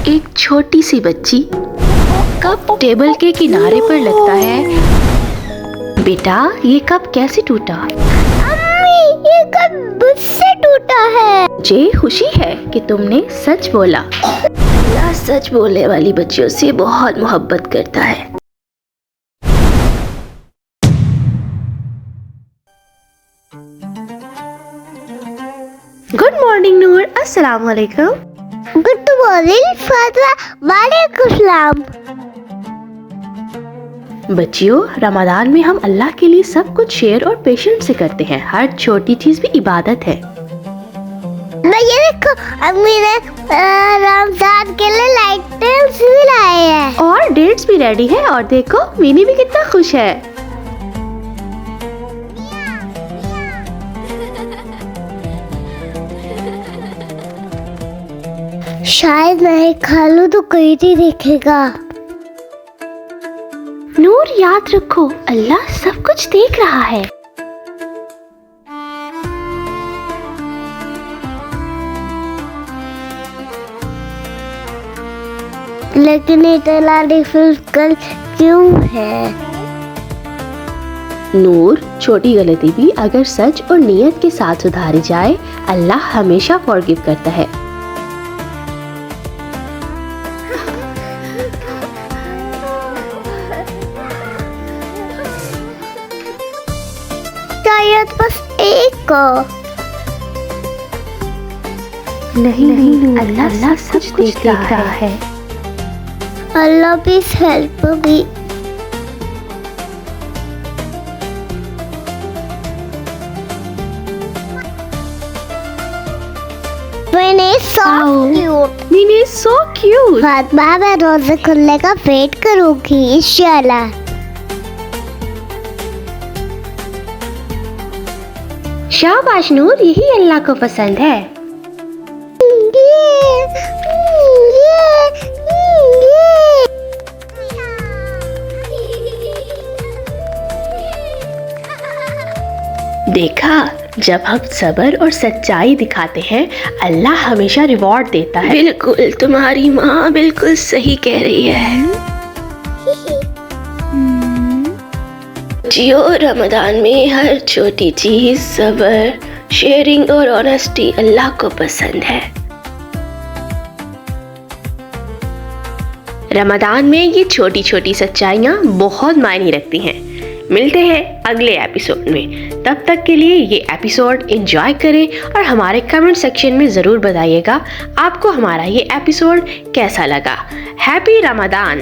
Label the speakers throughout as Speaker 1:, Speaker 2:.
Speaker 1: एक छोटी सी बच्ची कप टेबल के किनारे पर लगता है। बेटा, ये कप कैसे टूटा?
Speaker 2: अम्मी, ये कप मुझसे टूटा है।
Speaker 1: मुझे खुशी है कि तुमने सच बोला। अल्लाह सच बोलने वाली बच्चियों से बहुत मोहब्बत करता है। गुड मॉर्निंग नूर, अस्सलाम वालेकुम।
Speaker 2: गुड मॉर्निंग फातिमा, वालेकुम सलाम।
Speaker 1: बच्चियों, रमजान में हम अल्लाह के लिए सब कुछ शेयर और पेशेंस से करते हैं। हर छोटी चीज भी इबादत है।
Speaker 2: ये देखो, अम्मी ने रमजान के लिए लाइट्स भी लाए हैं
Speaker 1: और डेट्स भी रेडी है। और देखो, मीनी भी कितना खुश है।
Speaker 2: शायद मैं खा लूं तो कोई नहीं देखेगा।
Speaker 1: नूर, याद रखो, अल्लाह सब कुछ देख रहा है।
Speaker 2: लेकिन इतना डिफिकल्ट क्यों है?
Speaker 1: नूर, छोटी गलती भी अगर सच और नियत के साथ सुधारी जाए, अल्लाह हमेशा फॉरगिव करता है।
Speaker 2: शायद बस एक को।
Speaker 1: नहीं, अल्लाह सब कुछ देख रहा है।
Speaker 2: अल्लाह प्लीज हेल्प मी।
Speaker 1: मीनी सो क्यूट।
Speaker 2: फातिमा, मैं रोजे खुलने का वेट करूंगी इंशाल्लाह।
Speaker 1: शाबाश नूर, यही अल्लाह को पसंद है। देखा, जब हम सब्र और सच्चाई दिखाते हैं, अल्लाह हमेशा रिवॉर्ड देता है। बिल्कुल, तुम्हारी माँ बिल्कुल सही कह रही है। जियो, रमजान में हर छोटी चीज, सब्र, शेयरिंग और ऑनेस्टी अल्लाह को पसंद है। रमजान में ये छोटी छोटी सच्चाइयाँ बहुत मायने रखती हैं। मिलते हैं अगले एपिसोड में। तब तक के लिए ये एपिसोड एंजॉय करें और हमारे कमेंट सेक्शन में ज़रूर बताइएगा आपको हमारा ये एपिसोड कैसा लगा। हैप्पी रमजान।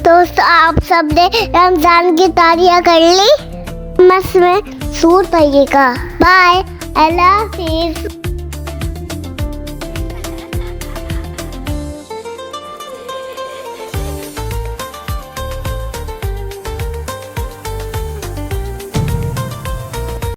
Speaker 2: दोस्तों, आप सबने रमजान की तारियां कर ली? मस्त में सूट पाइएगा। बाय, अल्लाह हाफिज।